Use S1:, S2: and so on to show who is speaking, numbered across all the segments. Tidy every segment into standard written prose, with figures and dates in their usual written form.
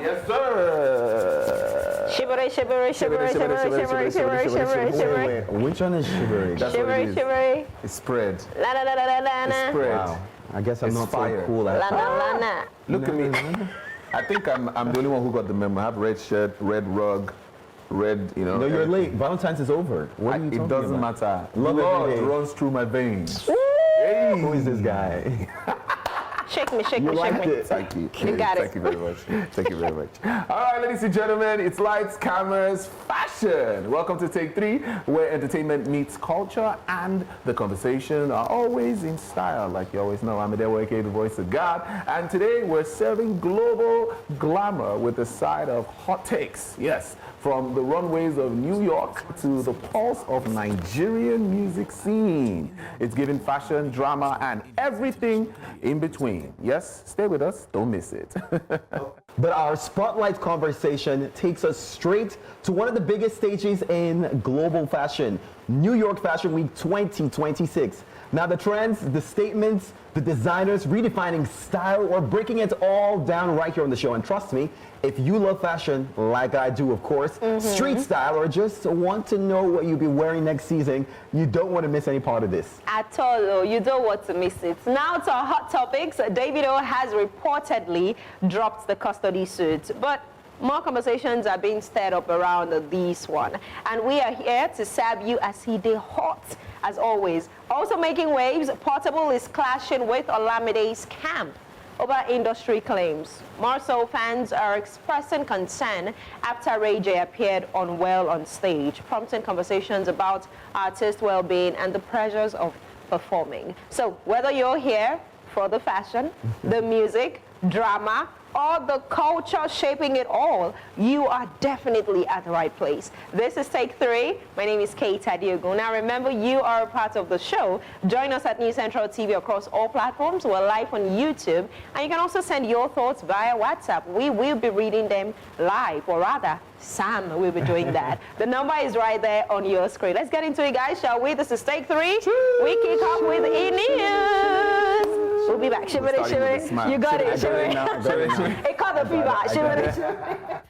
S1: Yes, sir.
S2: Shivery, shivery, shivery, shivery, shivery, shivery, shivery, shivery.
S3: Wait, which one is shivery?
S1: That's what it
S2: Shivery,
S1: is.
S2: shivery.
S1: It's spread.
S2: La la la la la la.
S1: It's spread.
S3: Wow. I guess I'm
S1: It's
S3: not
S1: fire.
S3: so cool at
S2: La la la la.
S1: Look at me. I think I'm the only one who got the memo. I have red shirt, red rug, red, you know.
S3: No, you're
S1: everything.
S3: late. Valentine's is over. What are you talking
S1: It doesn't
S3: about?
S1: matter.
S3: Love
S1: Love
S3: every day.
S1: runs through my veins.
S3: Hey, who is this guy?
S2: Shake me, shake
S3: You
S2: me, shake
S3: liked
S2: me.
S3: it.
S1: Thank you.
S2: You got
S1: Thank
S2: it.
S1: you very much. Thank you very much. All right, ladies and gentlemen, it's lights, cameras, fashion. Welcome to Take 3, where entertainment meets culture and the conversation are always in style. Like you always know, I'm Olamide, the voice of God. And today we're serving global glamour with a side of hot takes. Yes, from the runways of New York to the pulse of Nigerian music scene. It's giving fashion, drama, and everything in between. Yes, stay with us, don't miss it.
S3: But our spotlight conversation takes us straight to one of the biggest stages in global fashion, New York Fashion Week 2026. Now the trends, the statements, the designers redefining style, or breaking it all down right here on the show. And trust me, if you love fashion, like I do, of course, street style, or just want to know what you'll be wearing next season, you don't want to miss any part of this.
S2: At all, oh, you don't want to miss it. Now to our hot topics. Davido has reportedly dropped the custody suit, but more conversations are being stirred up around this one. And we are here to serve you as he did hot, as always. Also making waves, Portable is clashing with Olamide's camp over industry claims. More so, fans are expressing concern after Ray J appeared unwell on stage, prompting conversations about artist well-being and the pressures of performing. So whether you're here for the fashion, the music, drama, or the culture shaping it all, you are definitely at the right place. This is Take 3. My name is Kate Adiogun. Now remember, you are a part of the show. Join us at New Central TV across all platforms. We're live on YouTube. And you can also send your thoughts via WhatsApp. We will be reading them live, or rather, Sam will be doing that. The number is right there on your screen. Let's get into it, guys, shall we? This is Take 3. We kick off with E-News. We'll be back. Shimmery, shimmery. You got it, shimmery. It caught the fever. Shimmery, shimmery.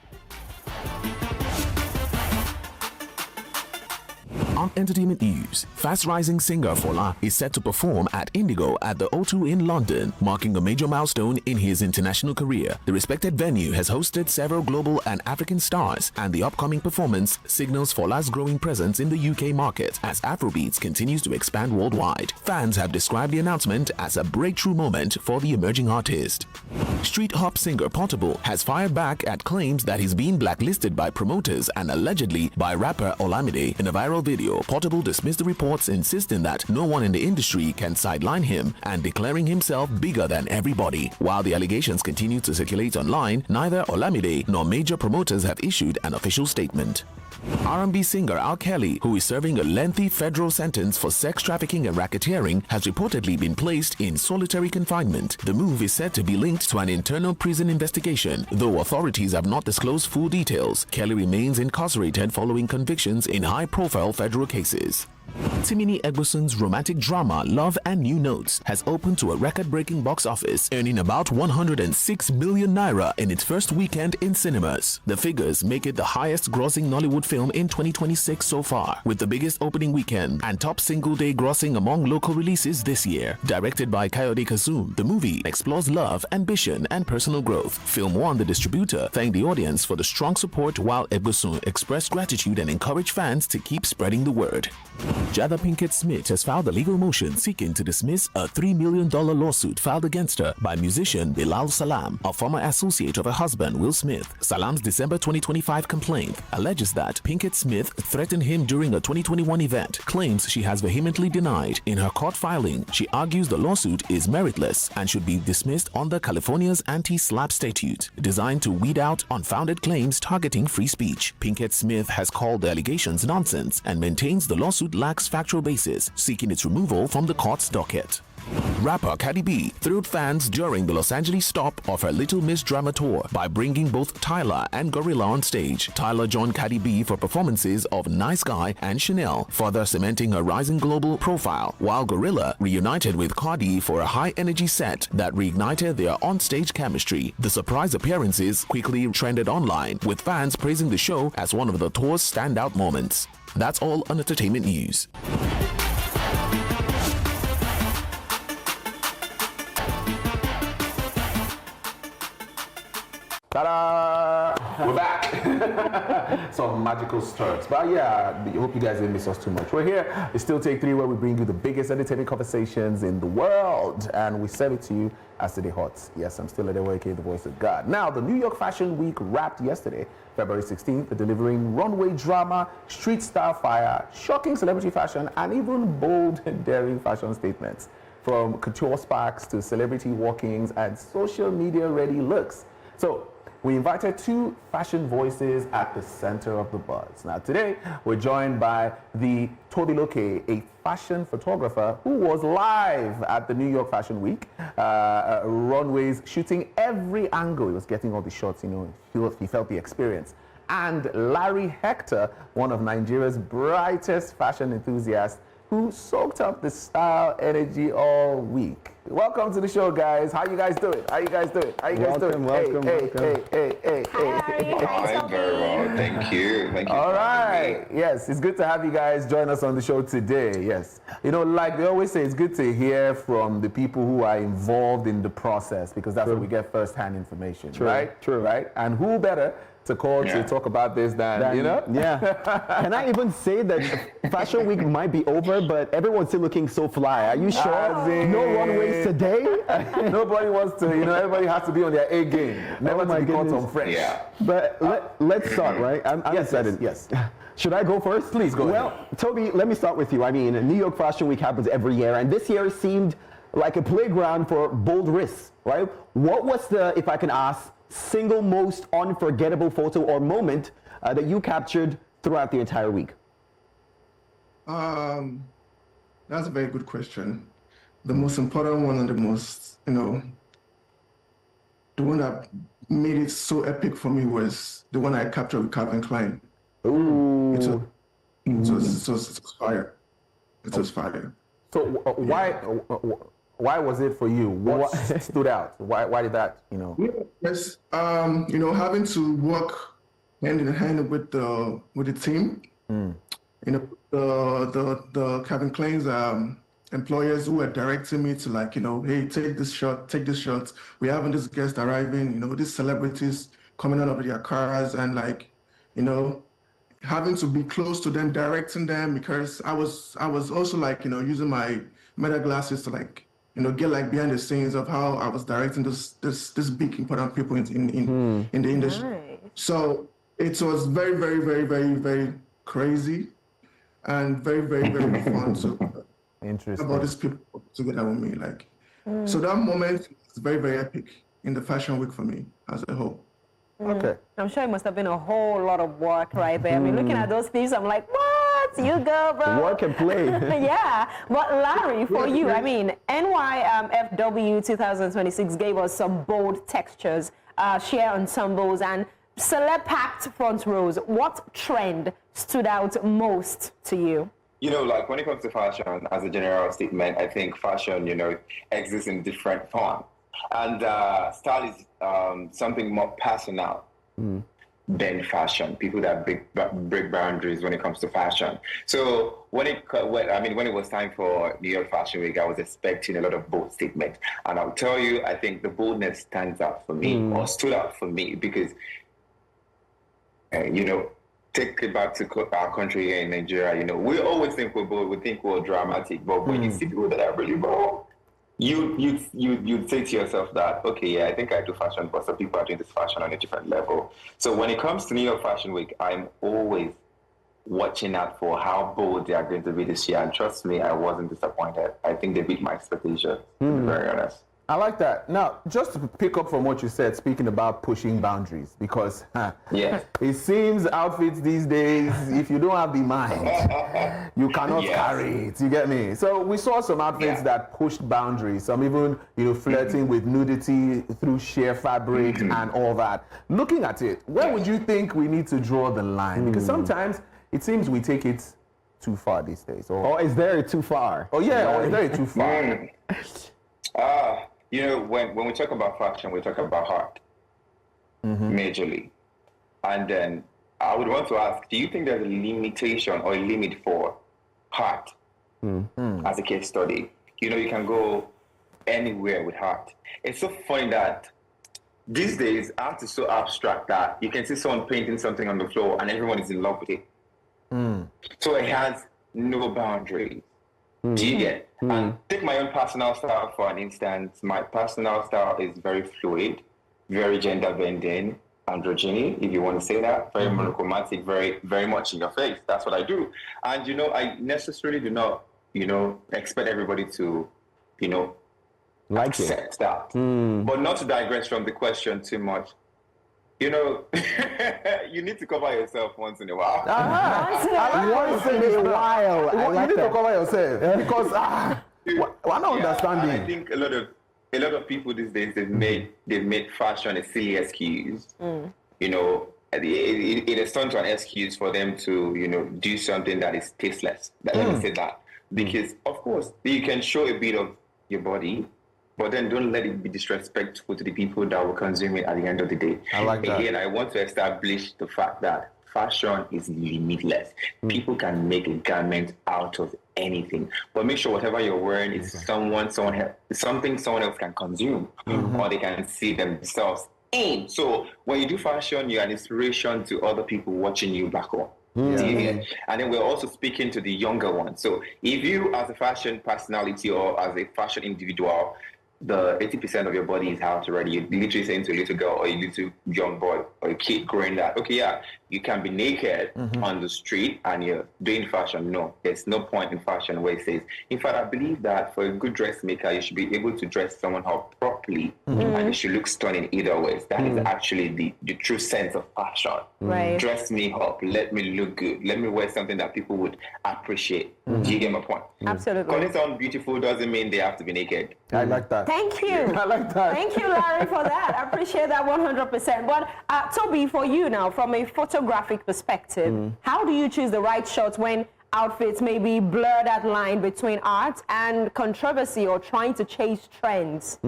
S4: On entertainment news, fast-rising singer Fola is set to perform at Indigo at the O2 in London, marking a major milestone in his international career. The respected venue has hosted several global and African stars, and the upcoming performance signals Fola's growing presence in the UK market as Afrobeats continues to expand worldwide. Fans have described the announcement as a breakthrough moment for the emerging artist. Street hop singer Portable has fired back at claims that he's been blacklisted by promoters and allegedly by rapper Olamide. In a viral video, Portable dismissed the reports, insisting that no one in the industry can sideline him and declaring himself bigger than everybody. While the allegations continue to circulate online, neither Olamide nor major promoters have issued an official statement. R&B singer R. Kelly, who is serving a lengthy federal sentence for sex trafficking and racketeering, has reportedly been placed in solitary confinement. The move is said to be linked to an internal prison investigation, though authorities have not disclosed full details. Kelly remains incarcerated following convictions in high-profile federal cases. Timini Egbesun's romantic drama Love and New Notes has opened to a record-breaking box office, earning about 106 million naira in its first weekend in cinemas. The figures make it the highest-grossing Nollywood film in 2026 so far, with the biggest opening weekend and top single-day grossing among local releases this year. Directed by Kayode Kasum, the movie explores love, ambition, and personal growth. Film One, the distributor, thanked the audience for the strong support, while Egbesun expressed gratitude and encouraged fans to keep spreading the word. Jada Pinkett Smith has filed a legal motion seeking to dismiss a $3 million lawsuit filed against her by musician Bilal Salam, a former associate of her husband Will Smith. Salam's December 2025 complaint alleges that Pinkett Smith threatened him during a 2021 event, claims she has vehemently denied. In her court filing, she argues the lawsuit is meritless and should be dismissed under California's anti-SLAPP statute, designed to weed out unfounded claims targeting free speech. Pinkett Smith has called the allegations nonsense and maintains the lawsuit lacks factual basis, seeking its removal from the court's docket. Rapper Cardi B thrilled fans during the Los Angeles stop of her Little Miss Drama tour by bringing both Tyler and Gorilla on stage. Tyler joined Cardi B for performances of Nice Guy and Chanel, further cementing her rising global profile, while Gorilla reunited with Cardi for a high-energy set that reignited their on-stage chemistry. The surprise appearances quickly trended online, with fans praising the show as one of the tour's standout moments. That's all on entertainment news.
S1: Ta-da! We're back. Some magical starts. But yeah, I hope you guys didn't miss us too much. We're here. It's still Take 3, where we bring you the biggest entertaining conversations in the world. And we serve it to you as today hot. Yes, I'm still Adewo, aka the voice of God. Now, the New York Fashion Week wrapped yesterday, February 16th, delivering runway drama, street style fire, shocking celebrity fashion, and even bold and daring fashion statements. From couture sparks to celebrity walkings and social media ready looks. So, we invited two fashion voices at the center of the buzz. Now today, we're joined by TheTobiloke, a fashion photographer who was live at the New York Fashion Week, runways, shooting every angle. He was getting all the shots, he felt the experience. And Larry Hector, one of Nigeria's brightest fashion enthusiasts, who soaked up the style energy all week. Welcome to the show, guys. How you guys doing?
S3: Welcome.
S1: Hey.
S5: I'm very well. Thank you.
S1: All right. Yes, it's good to have you guys join us on the show today. Yes. Like they always say, it's good to hear from the people who are involved in the process, because that's where we get first-hand information, right?
S3: True.
S1: Right? And who better to call to talk about this than
S3: Yeah. Can I even say that Fashion Week might be over, but everyone's still looking so fly? Are you sure? No runways today?
S1: Nobody wants to, everybody has to be on their A game. Never to be caught on fresh.
S5: Yeah.
S3: But let's start, right? I'm excited.
S1: Yes.
S3: Should I go first?
S1: Please go ahead.
S3: Well, Toby, let me start with you. I mean, New York Fashion Week happens every year, and this year seemed like a playground for bold risks, right? What was the, if I can ask, single most unforgettable photo or moment that you captured throughout the entire week?
S6: That's a very good question. The most important one and the most, the one that made it so epic for me was the one I captured with Calvin Klein.
S3: Ooh.
S6: It was fire. It was fire.
S1: So why was it for you? What stood out? Why did that,
S6: Yes, having to work hand in hand with the team. The Calvin Klein's employers who were directing me to hey, take this shot. We're having this guest arriving, these celebrities coming out of their cars, and having to be close to them, directing them, because I was also using my meta glasses to get behind the scenes of how I was directing this big important people in the industry.
S2: Nice.
S6: So it was very, very, very, very, very crazy and very, very, very fun to
S1: Interesting.
S6: about these people together with me. So that moment is very, very epic in the Fashion Week for me as a whole.
S1: Okay.
S2: I'm sure it must have been a whole lot of work right there. I mean, looking at those things, I'm like, what? You go, bro.
S3: Work and play.
S2: Yeah. But Larry, for you, I mean, NYFW 2026 gave us some bold textures, sheer ensembles, and celeb-packed front rows. What trend stood out most to you?
S5: When it comes to fashion, as a general statement, I think fashion, exists in different forms. And style is something more personal than fashion. People that break boundaries when it comes to fashion. So when it was time for New York Fashion Week, I was expecting a lot of bold statements. And I'll tell you, I think the boldness stands out for me, or stood out for me, because, take it back to our country here in Nigeria, we always think we're bold, we think we're dramatic, but when you see people that are really bold, you say to yourself that, okay, yeah, I think I do fashion, but some people are doing this fashion on a different level. So when it comes to New York Fashion Week, I'm always watching out for how bold they are going to be this year. And trust me, I wasn't disappointed. I think they beat my expectations, to be very honest.
S1: I like that. Now, just to pick up from what you said, speaking about pushing boundaries, because
S5: Yes.
S1: it seems outfits these days, if you don't have the mind, you cannot carry it. You get me? So we saw some outfits that pushed boundaries. Some even, flirting with nudity through sheer fabric and all that. Looking at it, where would you think we need to draw the line? Because sometimes it seems we take it too far these days.
S3: Or is there too far?
S1: Oh yeah, or is there too far?
S5: When we talk about fashion, we talk about heart, majorly. And then I would want to ask, do you think there's a limitation or a limit for heart as a case study? You can go anywhere with heart. It's so funny that these days, art is so abstract that you can see someone painting something on the floor and everyone is in love with it. So it has no boundaries. Do you get? And take my own personal style for an instance. My personal style is very fluid, very gender bending, androgyny, if you want to say that, very monochromatic, very, very much in your face. That's what I do. And I necessarily do not, expect everybody to,
S3: like
S5: accept that. But not to digress from the question too much. You need to cover yourself once in a while.
S3: Once in a while.
S1: You need to cover yourself because we're not understanding.
S5: I think a lot of people these days they've made fashion a silly excuse. It has turned to an excuse for them to do something that is tasteless. Let me say that because of course you can show a bit of your body. But then don't let it be disrespectful to the people that will consume it at the end of the day.
S1: I like that.
S5: Again, I want to establish the fact that fashion is limitless. People can make a garment out of anything. But make sure whatever you're wearing is something someone else can consume or they can see themselves in. So when you do fashion, you're an inspiration to other people watching you back home. And then we're also speaking to the younger ones. So if you as a fashion personality or as a fashion individual, the 80% of your body is out already. You're literally saying to a little girl or a little young boy or a kid growing that, okay, yeah, you can be naked on the street and you're doing fashion. No, there's no point in fashion where it says, in fact, I believe that for a good dressmaker, you should be able to dress someone up properly and it should look stunning either way. That is actually the true sense of fashion.
S2: Right.
S5: Dress me up, let me look good, let me wear something that people would appreciate. Do you get my point?
S2: Absolutely.
S5: Calling someone beautiful doesn't mean they have to be naked.
S1: I like that.
S2: Thank you.
S1: I like that.
S2: Thank you, Larry, for that. I appreciate that 100%. But Toby, for you now, from a photographic perspective, how do you choose the right shots when outfits maybe blur that line between art and controversy or trying to chase trends?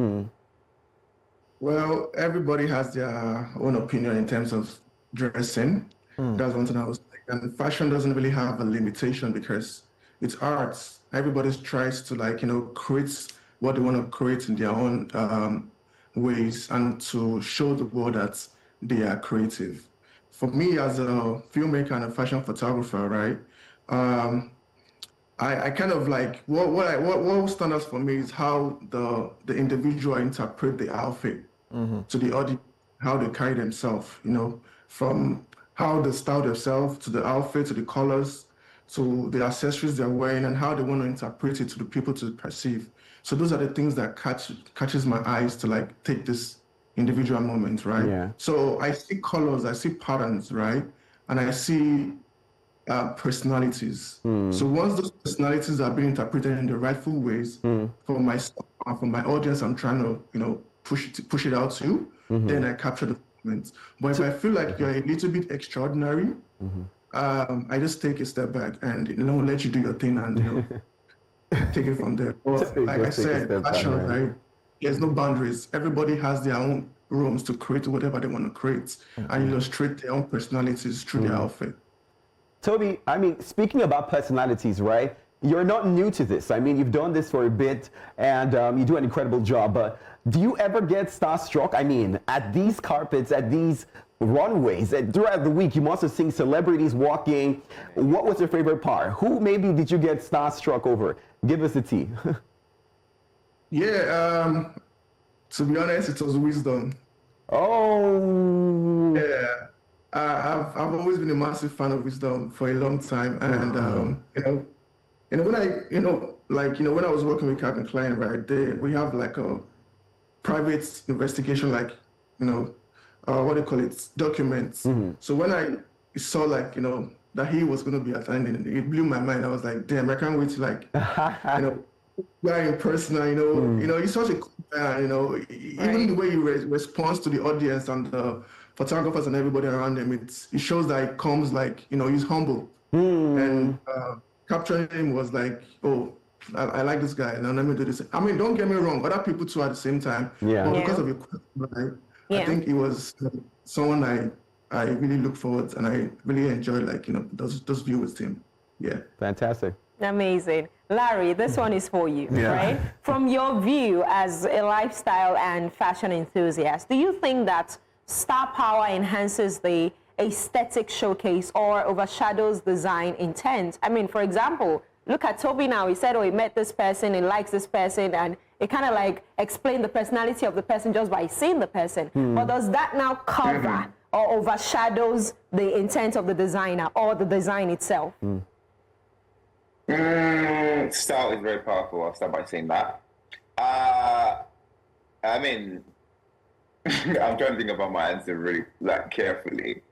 S6: Well, everybody has their own opinion in terms of dressing. That's one thing I was like. And fashion doesn't really have a limitation because it's arts. Everybody tries to create what they want to create in their own ways and to show the world that they are creative. For me as a filmmaker and a fashion photographer, right? I kind of like what stands out for me is how the individual interpret the outfit to the audience, how they carry themselves, from how they style themselves to the outfit, to the colors, to the accessories they're wearing, and how they want to interpret it to the people to perceive. So those are the things that catches my eyes to take this individual moment, right?
S3: Yeah.
S6: So I see colors, I see patterns, right? And I see personalities. So once those personalities are being interpreted in the rightful ways for myself and for my audience, I'm trying to push it out to, then I capture the moment. But if I feel like you're a little bit extraordinary, I just take a step back and let you do your thing and take it from there. But like I said, fashion, right? There's no boundaries. Everybody has their own rooms to create whatever they want to create and illustrate their own personalities through their outfit.
S3: Toby, speaking about personalities, right? You're not new to this. You've done this for a bit and you do an incredible job. But do you ever get starstruck? At these carpets, at these runways, throughout the week, you must have seen celebrities walking. What was your favorite part? Who maybe did you get starstruck over? Give us the tea.
S6: Yeah, to be honest, it was Wisdom.
S3: Oh.
S6: Yeah. I've always been a massive fan of Wisdom for a long time, and when I was working with Calvin Klein, right there, we have private investigation, like, what do you call it, documents. So when I saw, like, that he was going to be attending, it blew my mind. I was like, damn, I can't wait to, like, guy in person, he's such a cool guy, even the way he responds to the audience and the photographers and everybody around him, it shows that it comes, like, he's humble. And capturing him was like, oh, I like this guy, and let me do this. I mean, don't get me wrong, other people too at the same time. But because of your question, I think it was someone I really look forward to, and I really enjoy, like, those views with him. Yeah.
S3: Fantastic.
S2: Amazing. Larry, this one is for you, right? From your view as a lifestyle and fashion enthusiast, do you think that star power enhances the aesthetic showcase or overshadows design intent? I mean, for example, look at Toby now. He said, oh, he met this person, he likes this person, and it kind of like explained the personality of the person just by seeing the person. But does that now cover or overshadows the intent of the designer or the design itself?
S5: Style is very powerful. I'll start by saying that. I mean, I'm trying to think about my answer really, like, carefully.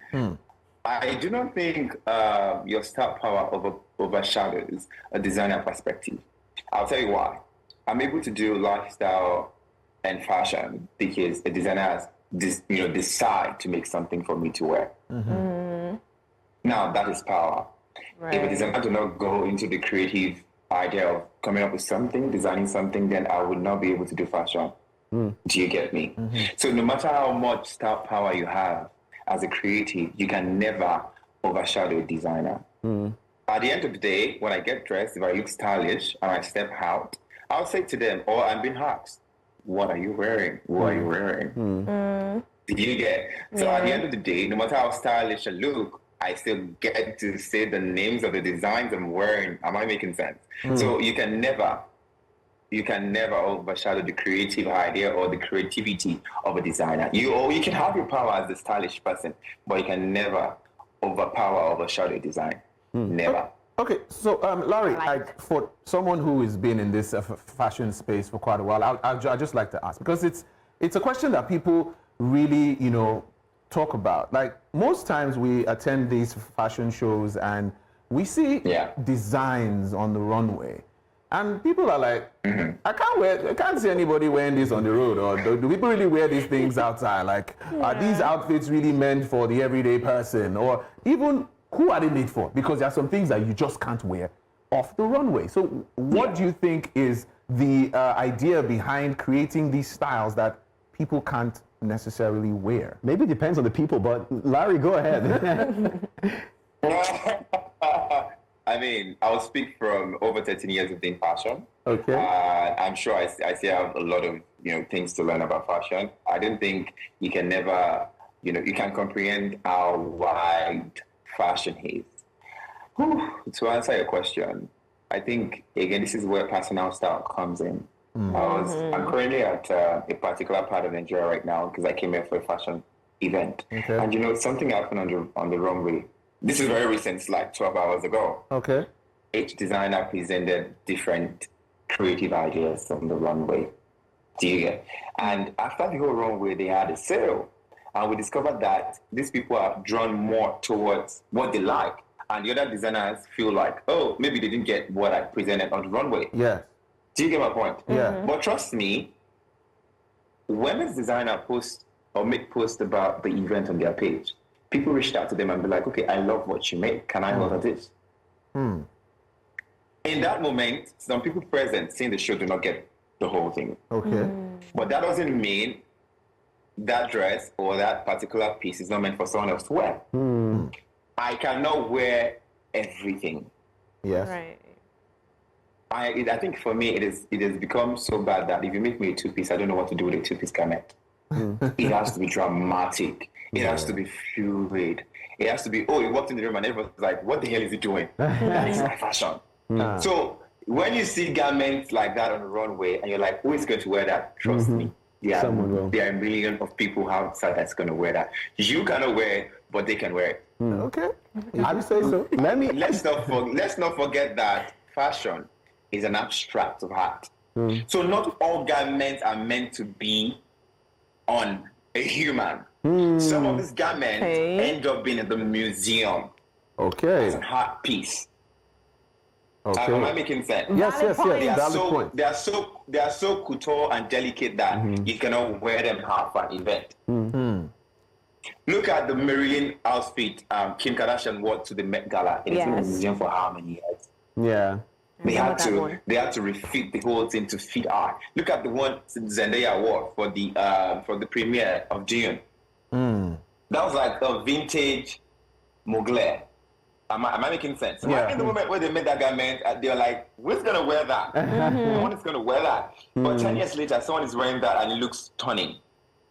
S5: I do not think your star power overshadows a designer perspective. I'll tell you why. I'm able to do lifestyle and fashion because a designer has decide to make something for me to wear. Now that is power. If a designer does not go into the creative idea of coming up with something, designing something, then I would not be able to do fashion. Do you get me? So no matter how much star power you have as a creative, you can never overshadow a designer. At the end of the day, when I get dressed, if I look stylish and I step out, I'll say to them, or I'm being asked, what are you wearing? What are you wearing? Did you get? So at the end of the day, no matter how stylish I look, I still get to say the names of the designs I'm wearing. Am I making sense? So you can never overshadow the creative idea or the creativity of a designer. You can have your power as a stylish person, but you can never overshadow a design. Never.
S1: Okay, so Larry, for someone who has been in this fashion space for quite a while, I'd just like to ask, because it's a question that people really, talk about. Like, most times we attend these fashion shows and we see designs on the runway, and people are like, I can't see anybody wearing this on the road, or do people really wear these things outside? Like, are these outfits really meant for the everyday person, or even who are they made for? Because there are some things that you just can't wear off the runway. So what do you think is the idea behind creating these styles that people can't necessarily wear?
S3: Maybe it depends on the people, but Larry, go ahead.
S5: I mean, I'll speak from over 13 years of doing fashion.
S1: Okay.
S5: I'm sure I still have a lot of things to learn about fashion. I don't think you can never, you can comprehend how wide fashion is. To answer your question, I think, again, this is where personal style comes in. I'm currently at a particular part of Nigeria right now because I came here for a fashion event. Okay. And something happened on the runway. This is very recent, it's like 12 hours ago. Okay. Each designer presented different creative ideas on the runway. Do you get? And after the whole runway, they had a sale. And we discovered that these people are drawn more towards what they like. And the other designers feel like, oh, maybe they didn't get what I presented on the runway. Yeah. Do you get my point? Yeah. But trust me, when this designer posts or make posts about the event on their page, people reached out to them and be like, okay, I love what you make. Can I order this? In that moment, some people present seeing the show do not get the whole thing. Okay. But that doesn't mean that dress or that particular piece is not meant for someone else to wear. I cannot wear everything. Yes. Right. I think for me, it has become so bad that if you make me a two-piece, I don't know what to do with a two-piece garment. It has to be dramatic. It has to be fluid. It has to be, you walked in the room and everyone's like, what the hell is he doing? That is my fashion. So when you see garments like that on the runway and you're like, who is going to wear that? Trust me. Yeah, there are a million of people outside that's going to wear that. You cannot wear it, but they can wear it.
S1: Okay. I would say so.
S5: Let's not forget that fashion is an abstract of art. So not all garments are meant to be on a human. Some of these garments end up being in the museum
S1: Okay.
S5: as an art piece.
S1: Okay.
S5: Am I making sense?
S1: Yes, yes,
S2: Valid
S1: yes.
S2: point.
S1: Valid point.
S5: They are so couture and delicate that you cannot wear them half for an event. Look at the Marilyn outfit Kim Kardashian wore to the Met Gala. It's in the
S2: Yes.
S5: museum for how many years?
S3: Yeah.
S5: They had
S2: Remember that
S5: to
S2: one.
S5: refit the whole thing to fit art. Look at the one Zendaya wore for the premiere of June. That was like a vintage Mugler. Am I making sense?
S1: Yeah.
S5: In the moment where they made that garment, they were like, "Who's gonna wear that? No one is gonna wear that." But 10 years later, someone is wearing that and it looks stunning.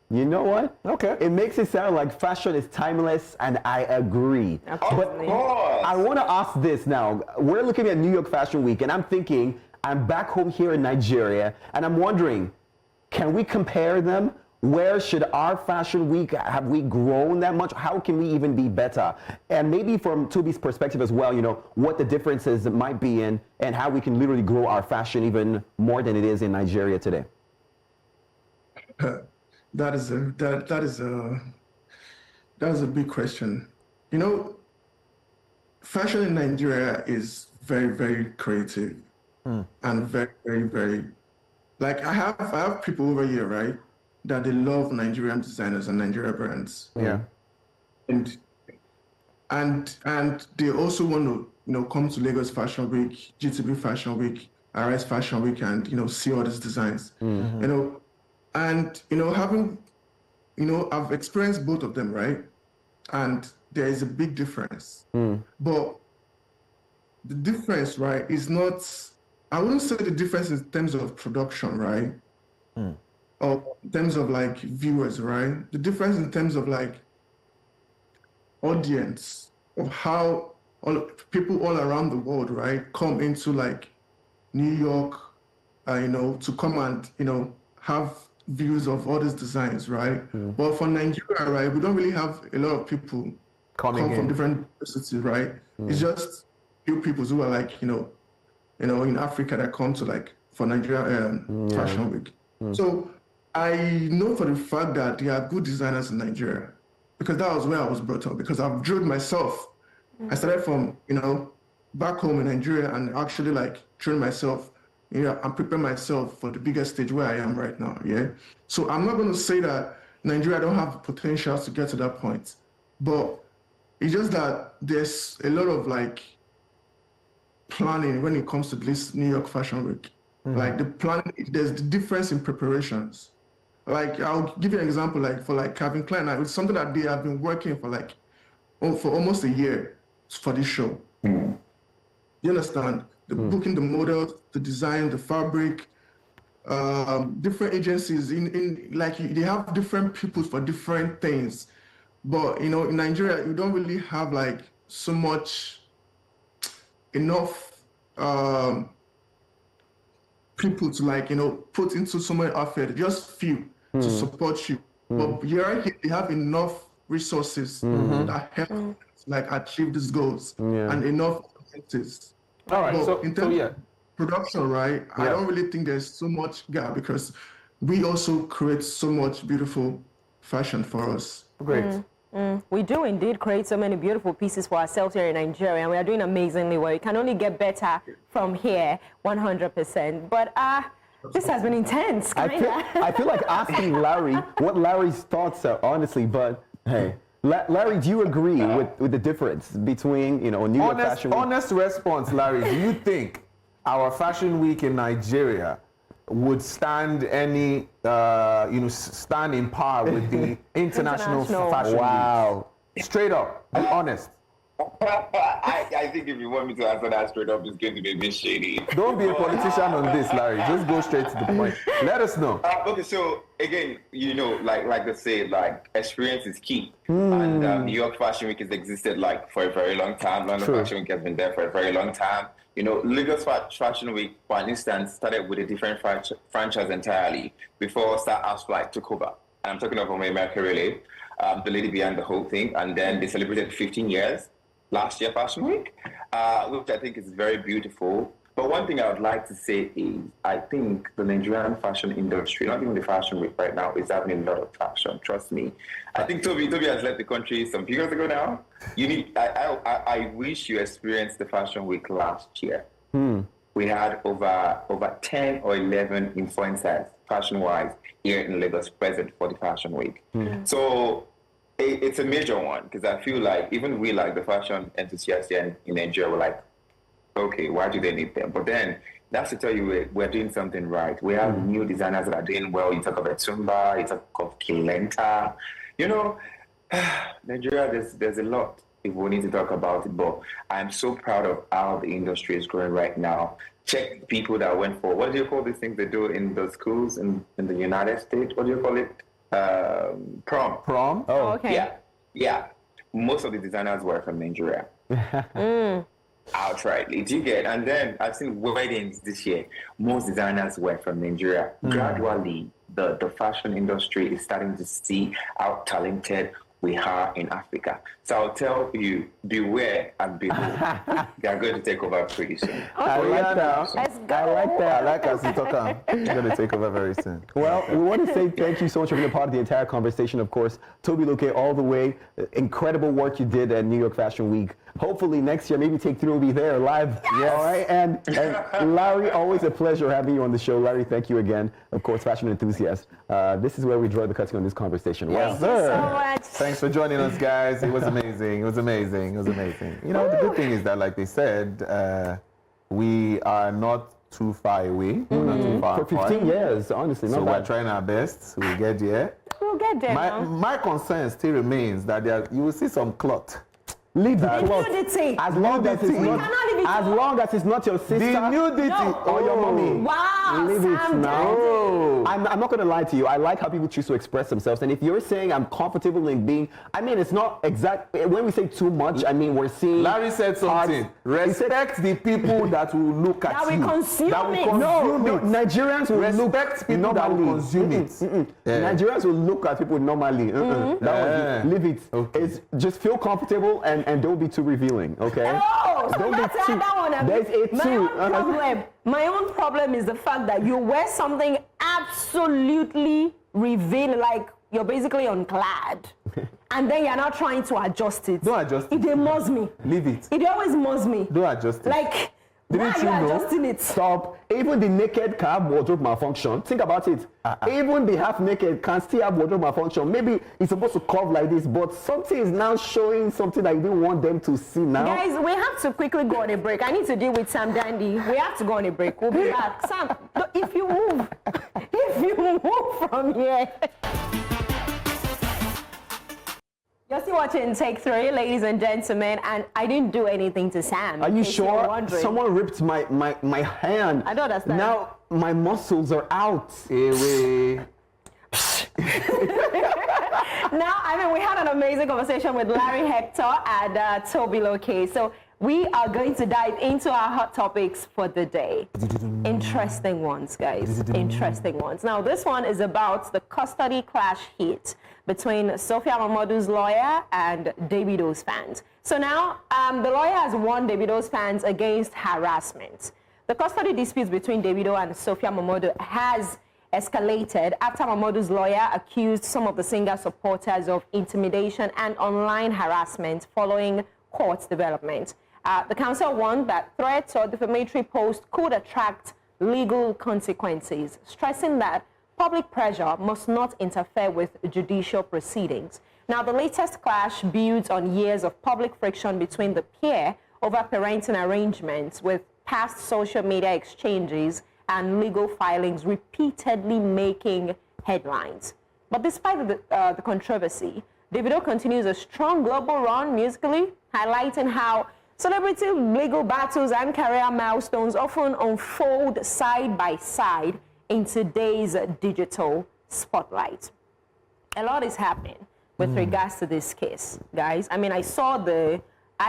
S3: You know what?
S1: Okay.
S3: It makes it sound like fashion is timeless, and I agree.
S5: Of
S2: Absolutely.
S5: course.
S3: I want to ask this now. We're looking at New York Fashion Week, and I'm thinking, I'm back home here in Nigeria, and I'm wondering, can we compare them? Where should our fashion week, have we grown that much? How can we even be better? And maybe from Toby's perspective as well, what the differences might be in, and how we can literally grow our fashion even more than it is in Nigeria today.
S6: That is a big question. Fashion in Nigeria is very, very creative and very, very, very. Like I have people over here, right, that they love Nigerian designers and Nigerian brands.
S1: Yeah.
S6: And they also want to come to Lagos Fashion Week, GTB Fashion Week, Arise Fashion Week, and see all these designs. And having I've experienced both of them, right? And there is a big difference. But the difference, right, is not, I wouldn't say the difference in terms of production, right? Or in terms of like viewers, right? The difference in terms of like audience, of how people all around the world, right, come into like New York, to come and, have views of all these designs, right? But for Nigeria, right, we don't really have a lot of people come from different cities, right? It's just few people who are like, in Africa that come to like for Nigeria Fashion Week. So I know for the fact that there are good designers in Nigeria, because that was where I was brought up, because I've drilled myself. I started from, back home in Nigeria and actually like trained myself. I'm preparing myself for the biggest stage where I am right now, yeah? So I'm not going to say that Nigeria don't have potential to get to that point, but it's just that there's a lot of like planning when it comes to this New York Fashion Week. Like the planning, there's the difference in preparations. Like I'll give you an example, like for like Calvin Klein, it's something that they have been working for like, for almost a year for this show. You understand? The booking the models, the design, the fabric, different agencies in like they have different people for different things. But in Nigeria, you don't really have like so much enough people to like put into so many outfit, just few to support you. But here they have enough resources that help like achieve these goals and enough opportunities.
S1: All right.
S6: But
S1: So,
S6: in terms of production, right? I
S1: Yeah.
S6: don't really think there's so much gap, because we also create so much beautiful fashion for us.
S1: Great.
S2: We do indeed create so many beautiful pieces for ourselves here in Nigeria, and we are doing amazingly well. It can only get better from here, 100%. But this has been intense.
S3: I feel like asking Larry what Larry's thoughts are, honestly, but hey. Larry, do you agree with the difference between, New York Fashion Week?
S1: Honest response, Larry. Do you think our Fashion Week in Nigeria would stand any, stand in par with the international fashion
S3: Wow.
S1: week? Straight up, be honest.
S5: I think if you want me to answer that straight up, it's going to be a bit shady.
S1: Don't be a politician on this, Larry. Just go straight to the point. Let us know.
S5: Okay, so again, like they say, like experience is key. And New York Fashion Week has existed like for a very long time. London Fashion Week has been there for a very long time. Lagos Fashion Week, for instance, started with a different franchise entirely before Star House Flight took over. And I'm talking of America, really, the lady behind the whole thing. And then they celebrated 15 years last year Fashion Week, which I think is very beautiful. But one thing I would like to say is, I think the Nigerian fashion industry, not even the fashion week right now, is having a lot of traction. Trust me. I think Toby has left the country some few years ago now. I wish you experienced the fashion week last year. We had over 10 or 11 influencers, fashion-wise, here in Lagos present for the fashion week. So it's a major one, because I feel like even we, like the fashion enthusiasts here in Nigeria, were like, okay, why do they need them? But then that's to tell you we're doing something right. We have new designers that are doing well. You talk about Tumba, you talk of Kilenta. You know, Nigeria, there's a lot if we need to talk about it, but I'm so proud of how the industry is growing right now. Check the people that went for, what do you call these things they do in the schools in the United States? What do you call it? Prom.
S1: Prom?
S2: Oh, okay.
S5: Yeah. Most of the designers were from Nigeria. Outrightly. Do you get? And then I've seen weddings this year. Most designers were from Nigeria. Gradually, the fashion industry is starting to see how talented we are in Africa. So I'll tell you, beware and behold. They are going to take over pretty soon.
S1: I like that.
S2: Let's go.
S1: I like that. I like us to talk. We're going to take over very soon.
S3: Well, we want to say thank you so much for being a part of the entire conversation. Of course, TheTobiloke all the way. Incredible work you did at New York Fashion Week. Hopefully next year, maybe Take 3 will be there live.
S2: Yes.
S3: All right. And Larry, always a pleasure having you on the show. Larry, thank you again. Of course, fashion enthusiast. This is where we draw the cutting on this conversation.
S2: Thank you so much.
S1: Thanks for joining us, guys. It was amazing. It was amazing. It was amazing. You know, the good thing is that, like they said, we are not too far away. We're not too far
S3: For 15 years, honestly.
S1: So
S3: Not
S1: we're
S3: bad.
S1: trying our best. We'll get there.
S2: We'll get there.
S1: My concern still remains that you will see some clot.
S3: Leave the cloth.
S2: Nudity.
S3: As long as it's
S1: Nudity.
S3: not,
S2: We cannot leave it
S3: as
S2: alone.
S3: long as it's not your sister
S1: The nudity.
S2: No.
S3: or your mommy.
S2: Wow,
S3: Leave it
S2: Sam
S3: now.
S1: Oh.
S3: I'm not going to lie to you. I like how people choose to express themselves. And if you're saying I'm comfortable in being, I mean, it's not exact. When we say too much, I mean, we're seeing.
S1: Larry said something.
S3: He said-
S1: Respect the people that will look at
S2: That will
S1: you.
S2: consume
S1: That will
S2: it.
S1: consume
S3: No,
S1: it.
S3: Nigerians will
S1: Respect
S3: look
S1: people that will
S3: normally.
S1: consume it. Yeah.
S3: Nigerians will look at people normally. That
S1: Yeah.
S3: was leave it.
S1: Okay.
S3: It's just feel comfortable and don't be too revealing. Okay.
S2: Oh, so
S3: Don't be
S2: that's
S3: too-
S2: that one.
S3: There's a two.
S2: My own problem is the fact that you wear something absolutely revealing, like you're basically unclad, and then you're not trying to adjust it.
S1: Don't adjust it.
S2: It must me.
S1: Leave it.
S2: It always must me.
S1: Don't adjust it.
S2: Like, why
S3: Didn't
S2: are
S3: you
S2: you
S3: know?
S2: adjusting it?
S3: Stop. Even the naked can have wardrobe malfunction. Think about it. Even the half naked can still have wardrobe malfunction. Maybe it's supposed to curve like this, but something is now showing something that you didn't want them to see now.
S2: Guys, we have to quickly go on a break. I need to deal with Sam Dandy. We have to go on a break. We'll be back. Sam, if you move from here. You're still watching Take 3, ladies and gentlemen, and I didn't do anything to Sam.
S3: Are
S2: in
S3: you
S2: case you're
S3: sure?
S2: wondering.
S3: Someone ripped my hand.
S2: I don't understand.
S3: Now my muscles are out.
S1: Away.
S2: Now, I mean, we had an amazing conversation with Larry Hector and TheTobiloke. So we are going to dive into our hot topics for the day. Interesting ones, guys. Interesting ones. Now, this one is about the custody clash hit between Sophia Momodu's lawyer and Davido's fans. So now, the lawyer has warned Davido's fans against harassment. The custody disputes between Davido and Sophia Momodu has escalated after Momodu's lawyer accused some of the singer's supporters of intimidation and online harassment following court development. The counsel warned that threats or defamatory posts could attract legal consequences, stressing that public pressure must not interfere with judicial proceedings. Now, the latest clash builds on years of public friction between the pair over parenting arrangements, with past social media exchanges and legal filings repeatedly making headlines. But despite the controversy, Davido continues a strong global run musically, highlighting how celebrity legal battles and career milestones often unfold side by side in today's digital spotlight. A lot is happening with regards to this case, guys. I mean, I saw the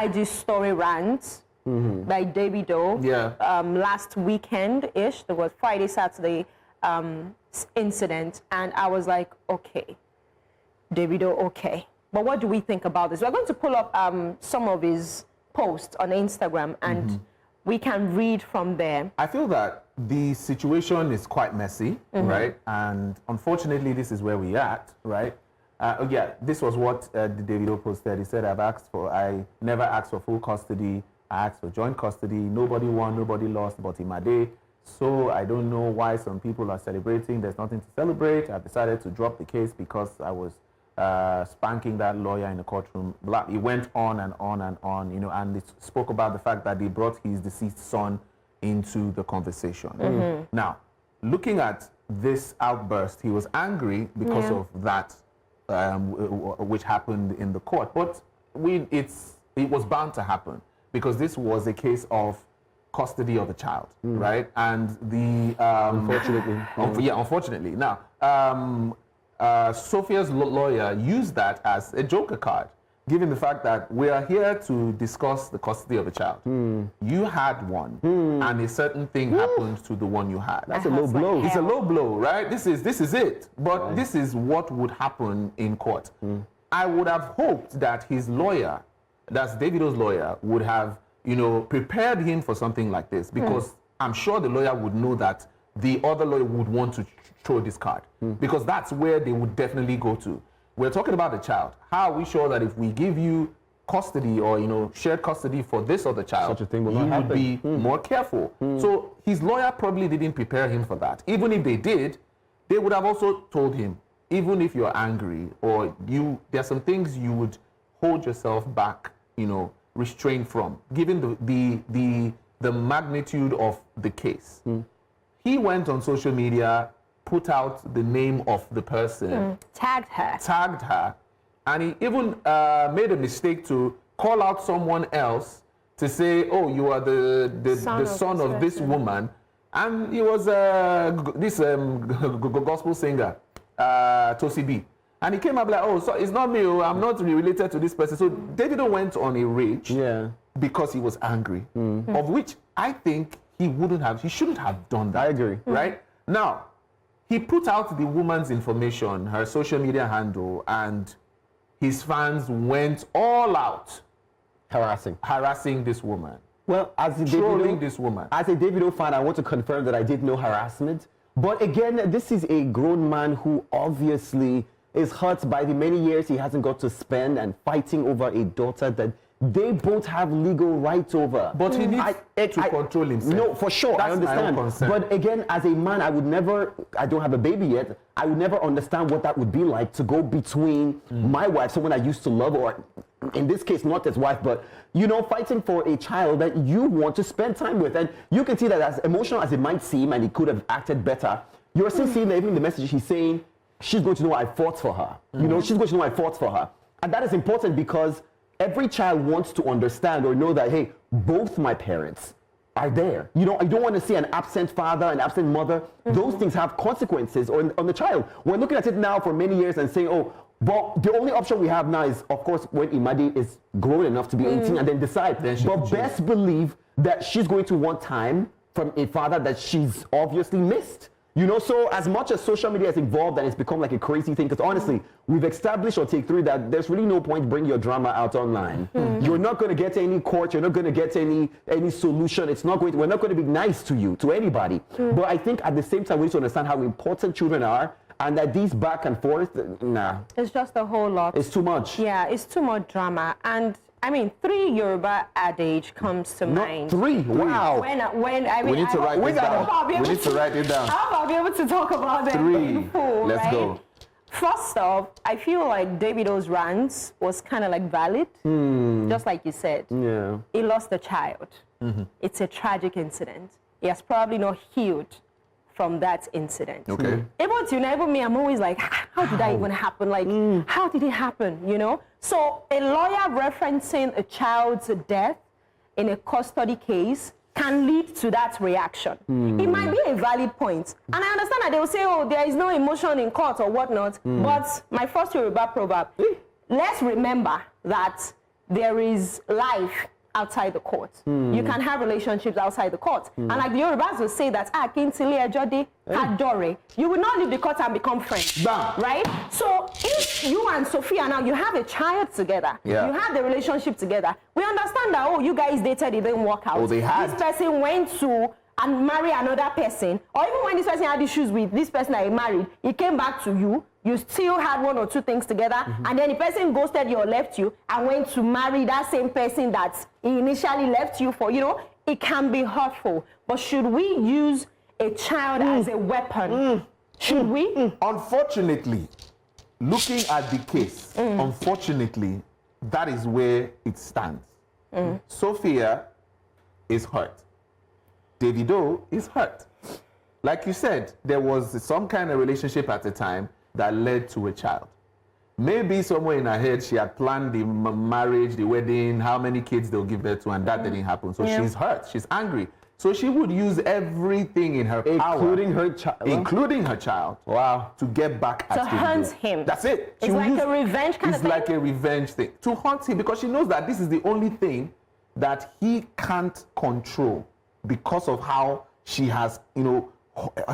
S2: IG story rant by Davido last weekend-ish. There was Friday, Saturday incident, and I was like, okay, Davido, okay. But what do we think about this? We're going to pull up some of his posts on Instagram, and we can read from there?
S1: I feel that the situation is quite messy, right? And unfortunately, this is where we at, right? Yeah, this was what Davido posted. He said, I never asked for full custody. I asked for joint custody. Nobody won, nobody lost, but in my day. So I don't know why some people are celebrating. There's nothing to celebrate. I decided to drop the case because I was spanking that lawyer in the courtroom. He went on and on and on, you know, and it spoke about the fact that they brought his deceased son into the conversation. Now, looking at this outburst, he was angry because of that, which happened in the court. But it was bound to happen because this was a case of custody of the child, right? And the unfortunately. Now, Sophia's lawyer used that as a joker card, given the fact that we are here to discuss the custody of the child. You had one, and a certain thing happened to the one you had.
S3: That's a low blow.
S1: It's a low blow, right? This is it. But this is what would happen in court. I would have hoped that his lawyer, that's Davido's lawyer, would have, you know, prepared him for something like this, because I'm sure the lawyer would know that the other lawyer would want to throw this card, because that's where they would definitely go to. We're talking about the child. How are we sure that if we give you custody or, you know, shared custody for this other child,
S3: such a thing will
S1: you
S3: not
S1: would
S3: happen?
S1: be more careful? So his lawyer probably didn't prepare him for that. Even if they did, they would have also told him, even if you're angry or there are some things you would hold yourself back, you know, restrain from, given the magnitude of the case. He went on social media, put out the name of the person,
S2: Tagged her, and he even made a mistake to call out someone else to say, oh, you are the son of this woman. And he was this gospel singer, Tosi B. And he came up like, oh, so it's not me, I'm not related to this person. So Davido went on a rage because he was angry, of which I think he shouldn't have done that.
S3: I agree.
S1: Right? Now, he put out the woman's information, her social media handle, and his fans went all out harassing this woman.
S3: Well, as a
S1: trolling this woman.
S3: As a Davido fan, I want to confirm that I did no harassment. But again, this is a grown man who obviously is hurt by the many years he hasn't got to spend and fighting over a daughter that they both have legal rights over.
S1: But he needs to control himself.
S3: No, for sure,
S1: That's
S3: I understand.
S1: my own concern.
S3: But again, as a man, I don't have a baby yet, I would never understand what that would be like to go between my wife, someone I used to love, or in this case, not his wife, but, you know, fighting for a child that you want to spend time with. And you can see that as emotional as it might seem, and he could have acted better, you're still seeing that even in the message he's saying, she's going to know I fought for her. You know, she's going to know I fought for her. And that is important because every child wants to understand or know that, hey, both my parents are there. You know, I don't want to see an absent father, an absent mother. Those things have consequences on the child. We're looking at it now for many years and saying, oh, but the only option we have now is, of course, when Imadi is grown enough to be 18 and then decide. But best believe that she's going to want time from a father that she's obviously missed. You know, so as much as social media has evolved and it's become like a crazy thing, because honestly, we've established on Take 3 that there's really no point bringing your drama out online. You're not going to get any court, you're not going to get any solution. We're not going to be nice to you, to anybody. But I think at the same time, we need to understand how important children are, and that these back and forth, nah.
S2: It's just a whole lot.
S3: It's too much.
S2: Yeah, it's too much drama. And I mean, 3 Yoruba adage comes to mind.
S3: 3? Wow.
S2: When I mean,
S1: we need to write this down. We need to write it down.
S2: How about be able to talk about them
S1: 3.
S2: in full,
S1: Let's go.
S2: First off, I feel like Davido's rants was kind of like valid, just like you said.
S3: Yeah.
S2: He lost a child. It's a tragic incident. He has probably not healed from that incident.
S1: Okay.
S2: Even me, I'm always like, how did that even happen? Like, how did it happen, you know? So a lawyer referencing a child's death in a custody case can lead to that reaction. It might be a valid point. And I understand that they will say, oh, there is no emotion in court or whatnot. But my first Yoruba proverb, let's remember that there is life outside the court. You can have relationships outside the court. And like the Yorubas will say that, you will not leave the court and become friends. Right? So if you and Sophia now, you have a child together, you have the relationship together, we understand that, oh, you guys dated, it didn't work out.
S1: Oh, they had.
S2: This person went to and marry another person, or even when this person had issues with this person that he married, he came back to you, you still had one or two things together, and then the person ghosted you or left you and went to marry that same person that he initially left you for. You know, it can be hurtful. But should we use a child as a weapon? Should we?
S1: Unfortunately, looking at the case, unfortunately, that is where it stands. Sophia is hurt. Davido is hurt. Like you said, there was some kind of relationship at the time that led to a child. Maybe somewhere in her head, she had planned the marriage, the wedding, how many kids they'll give birth to, and that didn't happen. So she's hurt, she's angry. So she would use everything in her power, including her child, to get back at him.
S2: To hunt him.
S1: That's it.
S2: It's like a revenge kind of thing?
S1: It's like a revenge thing. To hunt him, because she knows that this is the only thing that he can't control because of how she has,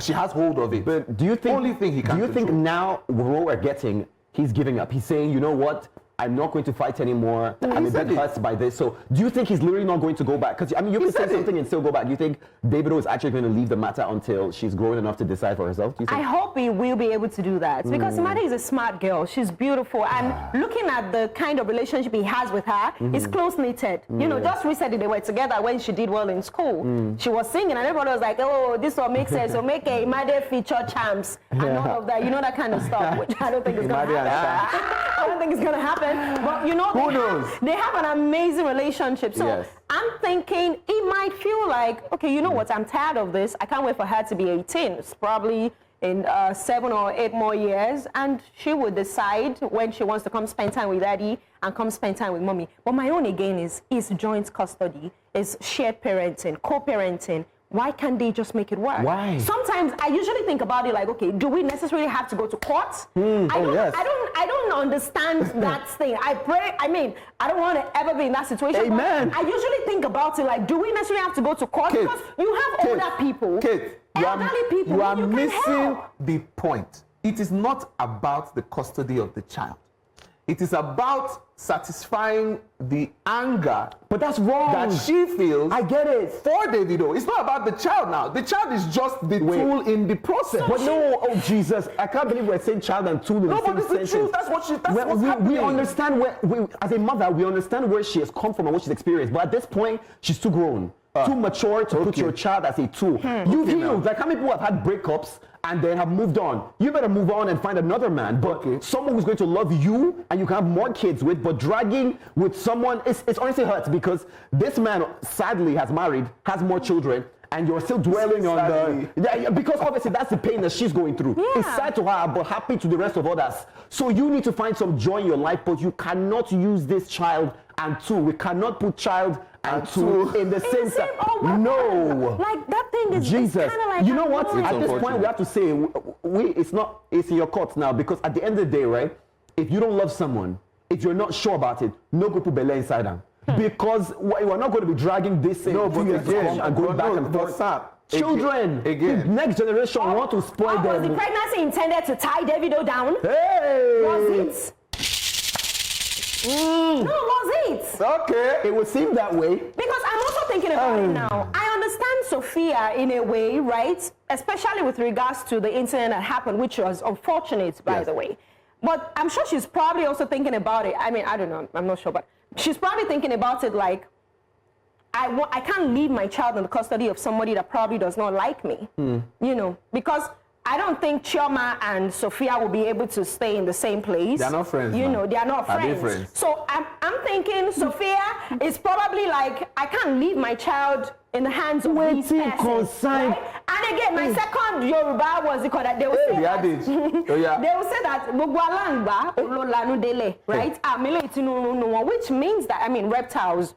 S1: she has hold of it.
S3: But do you think,
S1: only thing he can
S3: do you think now what we're getting, he's giving up? He's saying, you know what? I'm not going to fight anymore. I'm a bit hurt by this. So do you think he's literally not going to go back? Because, I mean, you can say something and still go back. Do you think Davido is actually going to leave the matter until she's grown enough to decide for herself? Do you think?
S2: I hope he will be able to do that. Because Madi is a smart girl. She's beautiful. And looking at the kind of relationship he has with her, it's close-knitted. You know, just recently they were together when she did well in school. She was singing and everybody was like, oh, this will make sense. So make a Madi feature champs and all of that. You know, that kind of stuff, which I don't think is going to happen. I don't think it's going to happen. But, you know,
S1: who knows?
S2: They have an amazing relationship. So I'm thinking he might feel like, okay, you know what? I'm tired of this. I can't wait for her to be 18. It's probably in 7 or 8 more years. And she would decide when she wants to come spend time with daddy and come spend time with mommy. But my own, again, is joint custody, is shared parenting, co-parenting. Why can't they just make it work?
S3: Why?
S2: Sometimes I usually think about it like, okay, do we necessarily have to go to court? I don't understand that thing. I pray, I mean, I don't want to ever be in that situation.
S3: Amen.
S2: I usually think about it like, do we necessarily have to go to court?
S1: Kate,
S2: because you have older people, elderly people.
S1: You are
S2: can
S1: missing
S2: help.
S1: the point. It is not about the custody of the child. It is about satisfying the anger.
S3: But that's wrong.
S1: That she feels.
S3: I get it.
S1: For Davido. It's not about the child now. The child is just the tool in the process.
S3: But no, oh Jesus, I can't believe we're saying child and tool in the same
S1: but it's the
S3: sentence.
S1: truth. That's what's happening.
S3: We understand as a mother, we understand where she has come from and what she's experienced. But at this point, she's too grown, too mature to put your child as a tool. You've healed. Like how many people have had breakups and then have moved on? You better move on and find another man. But someone who's going to love you and you can have more kids with, but dragging with someone, it's honestly hurts because this man sadly has married, has more children, and you're still dwelling on because obviously that's the pain that she's going through. It's sad to her, but happy to the rest of others. So you need to find some joy in your life, but you cannot use this child and tool. We cannot put child and tool in the same time. No.
S2: Like that thing is
S3: Jesus.
S2: Kind of like
S3: you know what?
S2: annoying.
S3: At this point, we have to say it's in your courts now, because at the end of the day, right? If you don't love someone, if you're not sure about it, no go put belay inside them. Because we're not going to be dragging this in and going back and forth. Children, the next generation want to spoil them.
S2: Was the pregnancy intended to tie Davido down?
S3: Hey!
S2: Was it? No, was it?
S1: Okay.
S3: It would seem that way.
S2: Because I'm also thinking about it now. I understand Sophia in a way, right? Especially with regards to the incident that happened, which was unfortunate, by the way. But I'm sure she's probably also thinking about it. I mean, I don't know. I'm not sure. But she's probably thinking about it like, I can't leave my child in the custody of somebody that probably does not like me. You know, because I don't think Chioma and Sophia will be able to stay in the same place.
S1: They're not friends.
S2: You know, they are not friends. So I'm thinking Sophia is probably like, I can't leave my child in the hands of these persons. Right? And again, my second Yoruba was called that they will say that. They will say that right? Which means that, I mean, reptiles,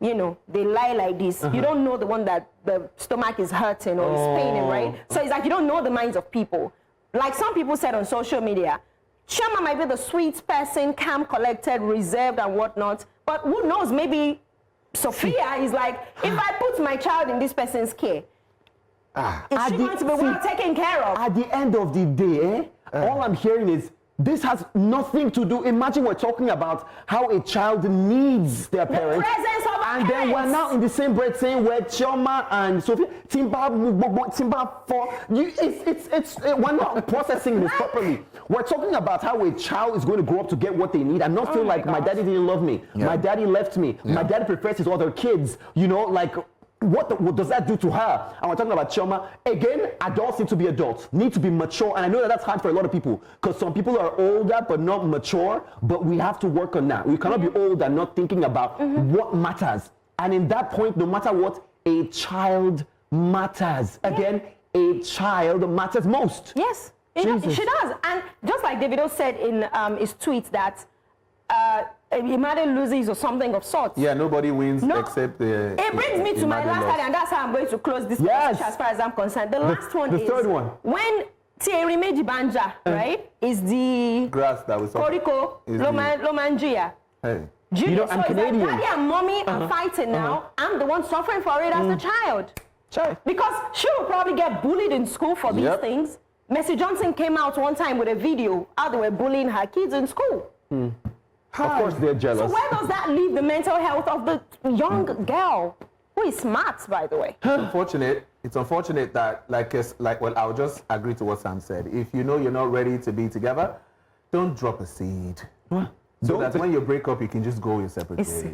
S2: you know, they lie like this. You don't know the one that the stomach is hurting or is paining, right? So it's like you don't know the minds of people. Like some people said on social media, Chioma might be the sweet person, calm, collected, reserved and whatnot. But who knows, maybe Sophia is like, if I put my child in this person's care, is she going to be well taken care of?
S3: At the end of the day, all I'm hearing is This has nothing to do. Imagine we're talking about how a child needs their parents.
S2: presence of
S3: and then
S2: parents.
S3: we're now in the same breath saying we're Chioma and Sophia. Timba for you. We're not processing this properly. We're talking about how a child is going to grow up to get what they need and not feel like my daddy didn't love me.
S1: Yeah.
S3: My daddy left me.
S1: Yeah.
S3: My daddy prefers his other kids. You know, like. What does that do to her? And we're talking about Chioma. Again, adults need to be adults, need to be mature. And I know that that's hard for a lot of people because some people are older but not mature, but we have to work on that. We cannot be old and not thinking about what matters. And in that point, no matter what, a child matters. Again, a child matters most.
S2: Yes, she does. And just like Davido said in his tweet that Imade loses or something of sorts.
S1: Yeah, nobody wins except the.
S2: It brings me to my last card, and that's how I'm going to close this message as far as I'm concerned. The last one is
S3: the third one.
S2: When Thierry Meji Banja, right, is the
S1: grass that was
S2: Koriko Lomanjia.
S1: Hey.
S3: You know, I'm Canadian.
S2: Like daddy and mommy are fighting now. I'm the one suffering for it as a child. Because she will probably get bullied in school for these things. Mercy Johnson came out one time with a video how they were bullying her kids in school.
S3: Of course they're jealous.
S2: So where does that leave the mental health of the young girl, who is smart, by the way?
S1: It's unfortunate that, well, I'll just agree to what Sam said. If you know you're not ready to be together, don't drop a seed.
S3: What?
S1: So that when you break up, you can just go your separate ways.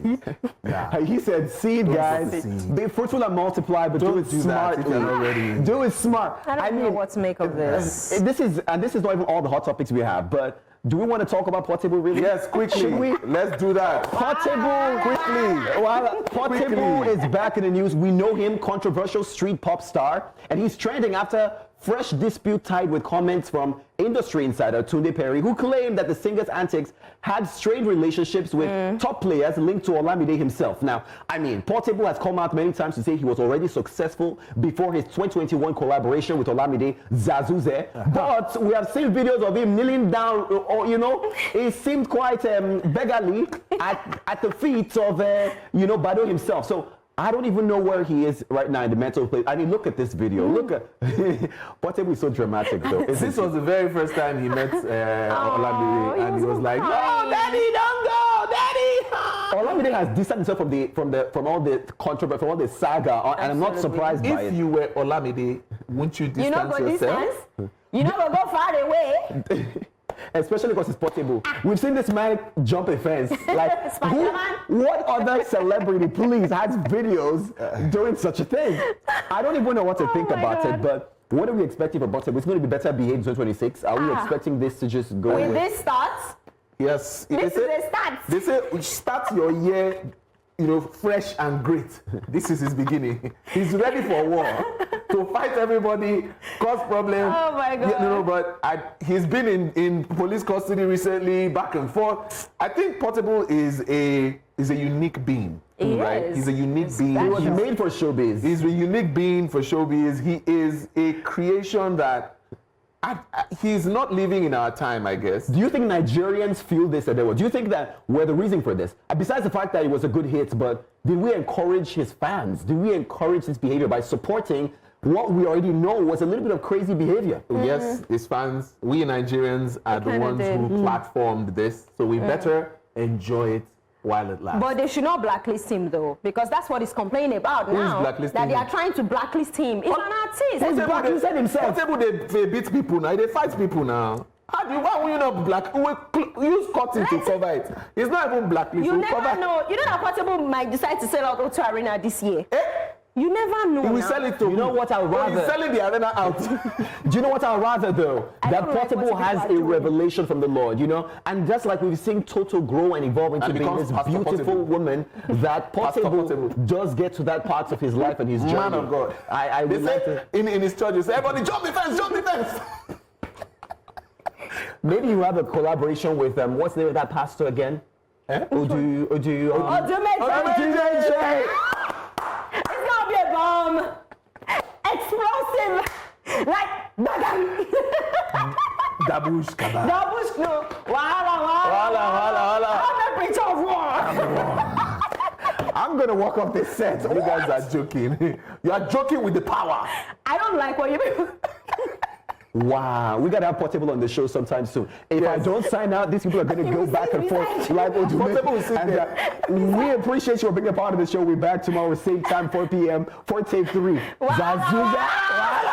S1: Yeah.
S3: He said, seed, guys. Be fruitful and multiply, but do it smartly.
S1: If you're not ready.
S3: Do it smart.
S2: I don't know what to make of this.
S3: This is not even all the hot topics we have, but do we want to talk about Portable really?
S1: Yes, quickly.
S3: Should we?
S1: Let's do that.
S3: Portable,
S1: quickly.
S3: Well, Portable is back in the news. We know him, controversial street pop star, and he's trending after fresh dispute tied with comments from industry insider Tunde Perry, who claimed that the singer's antics had strained relationships with top players linked to Olamide himself. Now, I mean, Portable has come out many times to say he was already successful before his 2021 collaboration with Olamide, Zazuze. But we have seen videos of him kneeling down, or, you know, he seemed quite beggarly at the feet of, Bado himself. So I don't even know where he is right now in the mental place. I mean, look at this video. Look at Portable is so dramatic, though.
S1: This was the very first time he met Olamide, and he was like, "No, Daddy, don't go, Daddy."
S3: Olamide has distanced himself from all the controversy, from all the saga, and I'm not surprised by it.
S1: If you were Olamide, wouldn't you distance yourself?
S2: You never go far away.
S3: Especially because it's Portable. We've seen this man jump a fence. Like, what other celebrity, please, has videos doing such a thing? I don't even know what to think about it, but what are we expecting for Portable? It's going to be better behaved in 2026. Are we expecting this to just go
S2: When this starts,
S1: yes.
S2: this is a start.
S1: They say, start your year, fresh and great. This is his beginning. He's ready for war, to fight everybody, cause problems.
S2: Oh my God.
S1: But he's been in police custody recently, back and forth. I think Portable is a unique being. Right? He's a unique being.
S3: He was made for showbiz.
S1: He's a unique being for showbiz. He is a creation that he's not living in our time, I guess.
S3: Do you think Nigerians feel this? Do you think that we're the reason for this? Besides the fact that it was a good hit, but did we encourage his fans? Did we encourage his behavior by supporting what we already know was a little bit of crazy behavior?
S1: Yes, his fans, we Nigerians are the ones who platformed this, so we better enjoy it while it lasts.
S2: But they should not blacklist him, though, because that's what he's complaining about now. That they are trying to blacklist him. He's an artist.
S3: He's blacklisted himself.
S1: Portable, they beat people now. They fight people now. Why will you not black? Use cotton to cover it. It's not even blacklisted.
S2: You never know. You know that Portable might decide to sell out O2 Arena this year. You never know.
S1: He will sell it to
S3: you know what I'd rather.
S1: He's selling the arena out.
S3: Do you know what I'd rather though? That Portable has a revelation from the Lord, and just like we've seen Toto grow and evolve into being this beautiful woman, that Portable does get to that part of his life and his journey.
S1: Man of God.
S3: I would like to.
S1: In his church, they say, everybody jump the fence, jump the fence.
S3: Maybe you have a collaboration with what's the name of that pastor again? Odu.
S2: Explosive, like
S1: Dabush kaba.
S2: Dabush, no.
S1: Wala.
S2: I'm a picture of war.
S3: I'm gonna walk off this set.
S1: You guys are joking. You are joking with the power.
S2: I don't like what you mean.
S3: Wow, we gotta have Portable on the show sometime soon. If I don't sign out, these people are gonna go back and forth like
S1: Portable will sit there.
S3: We appreciate you for being a part of the show. We're back tomorrow, same time, 4 p.m. for Take 3.
S2: Wow.
S3: Zazuga.